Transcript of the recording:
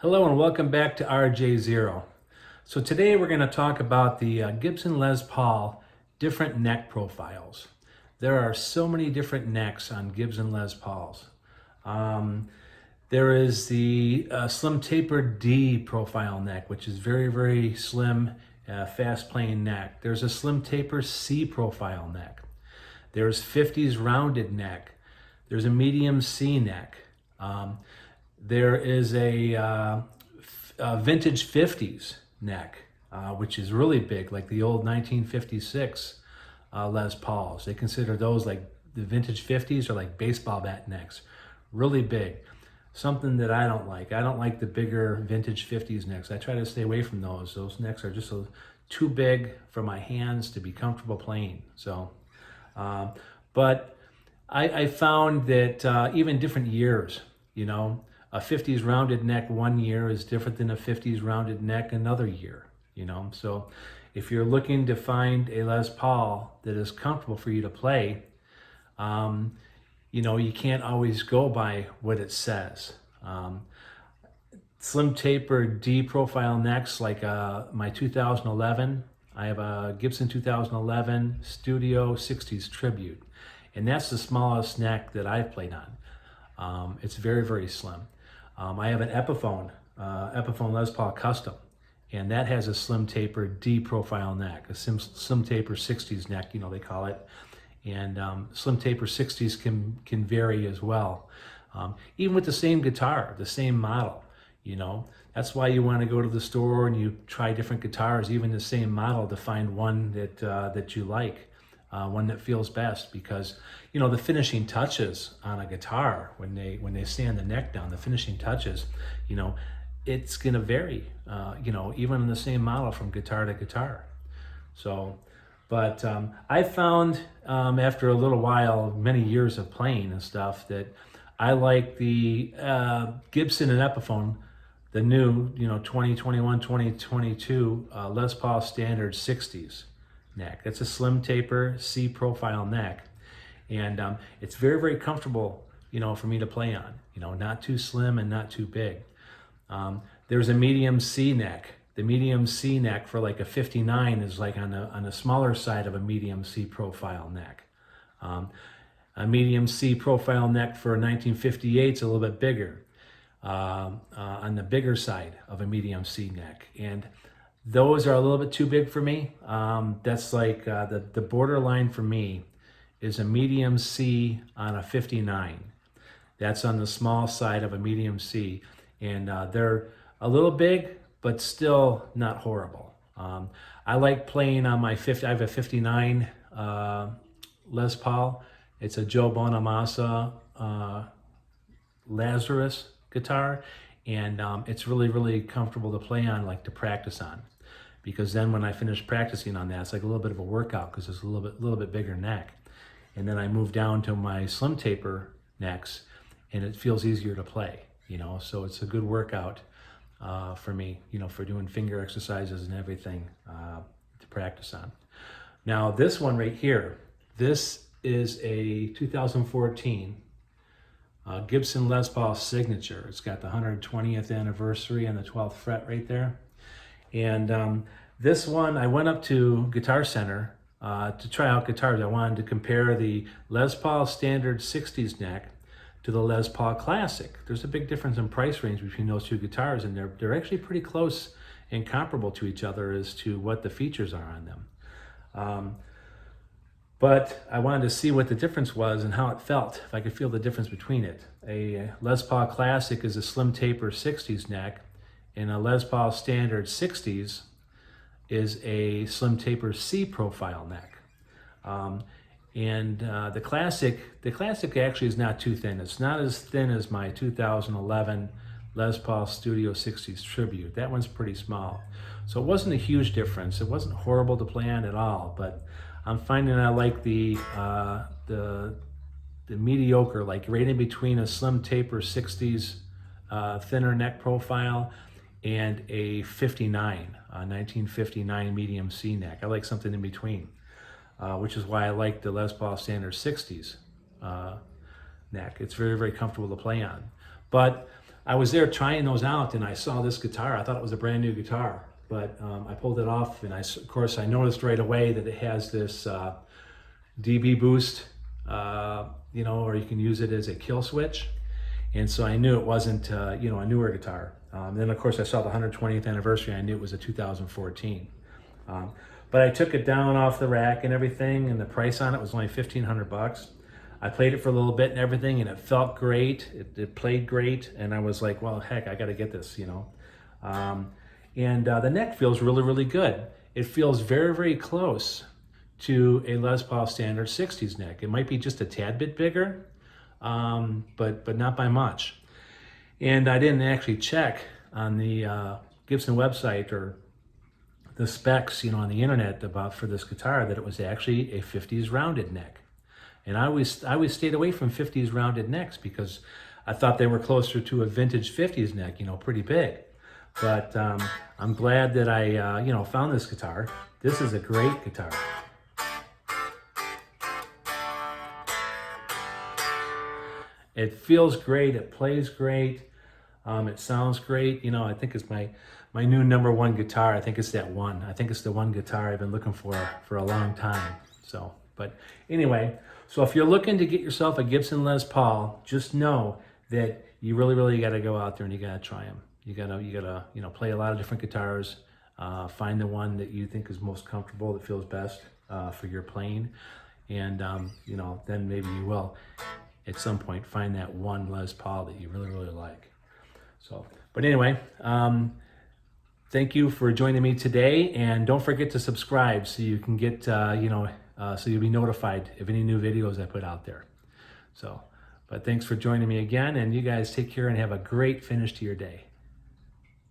Hello and welcome back to RJ0. So today we're going to talk about the Gibson Les Paul different neck profiles. There are so many different necks on Gibson Les Pauls. There is the slim tapered D profile neck, which is very slim, fast playing neck. There's a slim taper C profile neck. There's 50s rounded neck. There's a medium C neck. There is a vintage 50s neck, which is really big, like the old 1956 Les Pauls. They consider those like the vintage 50s or like baseball bat necks, really big. Something that I don't like. I don't like the bigger vintage 50s necks. I try to stay away from those. Those necks are just too big for my hands to be comfortable playing. So, but I found that even different years, a 50s rounded neck one year is different than a 50s rounded neck another year, So if you're looking to find a Les Paul that is comfortable for you to play, you can't always go by what it says. Slim taper D profile necks like my 2011, I have a Gibson 2011 Studio 60s Tribute, and that's the smallest neck that I've played on. It's very slim. I have an Epiphone Les Paul Custom, and that has a slim taper D profile neck, a slim taper 60s neck, they call it. And slim taper 60s can vary as well. Even with the same guitar, the same model, That's why you want to go to the store and you try different guitars, even the same model, to find one that you like. One that feels best, because the finishing touches on a guitar, when they sand the neck down, the finishing touches, it's gonna vary, even in the same model from guitar to guitar. So, but I found after a little while, many years of playing and stuff, that I like the Gibson and Epiphone, the new 2021 2022 Les Paul Standard 60s neck. It's a slim taper C profile neck, and it's very comfortable, for me to play on. Not too slim and not too big. There's a medium C neck. The medium C neck for like a 59 is like on the smaller side of a medium C profile neck. A medium C profile neck for a 1958 is a little bit bigger, on the bigger side of a medium C neck, and those are a little bit too big for me. That's like the borderline for me is a medium C on a 59. That's on the small side of a medium C. And they're a little big, but still not horrible. I like playing on my 50, I have a 59 Les Paul. It's a Joe Bonamassa Lazarus guitar. And it's really comfortable to play on, like to practice on, because then when I finish practicing on that, it's like a little bit of a workout, because it's a little bit bigger neck. And then I move down to my slim taper necks, and it feels easier to play, So it's a good workout for me, for doing finger exercises and everything to practice on. Now this one right here, this is a 2014 Gibson Les Paul Signature. It's got the 120th anniversary on the 12th fret right there. And this one, I went up to Guitar Center to try out guitars. I wanted to compare the Les Paul Standard 60s neck to the Les Paul Classic. There's a big difference in price range between those two guitars, and they're actually pretty close and comparable to each other as to what the features are on them. But I wanted to see what the difference was and how it felt, if I could feel the difference between it. A Les Paul Classic is a slim taper 60s neck, and a Les Paul Standard 60s is a slim taper C profile neck. The Classic actually is not too thin. It's not as thin as my 2011 Les Paul Studio 60s Tribute. That one's pretty small. So it wasn't a huge difference. It wasn't horrible to play on at all, but I'm finding I like the mediocre, like right in between a slim taper 60s thinner neck profile and a 1959 medium C neck. I like something in between, which is why I like the Les Paul Standard 60s neck. It's very comfortable to play on. But I was there trying those out, and I saw this guitar. I thought it was a brand new guitar, but I pulled it off, and of course I noticed right away that it has this dB boost, or you can use it as a kill switch. And so I knew it wasn't, a newer guitar. Then of course I saw the 120th anniversary. I knew it was a 2014. But I took it down off the rack and everything, and the price on it was only $1,500. I played it for a little bit and everything, and it felt great. It played great, and I was like, well, heck, I got to get this, the neck feels really, really good. It feels very, very close to a Les Paul standard 60s neck. It might be just a tad bit bigger, but not by much. And I didn't actually check on the Gibson website or the specs, on the internet for this guitar, that it was actually a 50s rounded neck. And I always stayed away from 50s rounded necks because I thought they were closer to a vintage 50s neck, pretty big. But I'm glad that I, found this guitar. This is a great guitar. It feels great. It plays great. It sounds great. I think it's my new number one guitar. I think it's that one. I think it's the one guitar I've been looking for a long time. So, but anyway, so if you're looking to get yourself a Gibson Les Paul, just know that you really, really got to go out there and you got to try them. You gotta, play a lot of different guitars. Find the one that you think is most comfortable, that feels best for your playing, and then maybe you will, at some point, find that one Les Paul that you really, really like. So, but anyway, thank you for joining me today, and don't forget to subscribe so you can get, so you'll be notified of any new videos I put out there. So, but thanks for joining me again, and you guys take care and have a great finish to your day.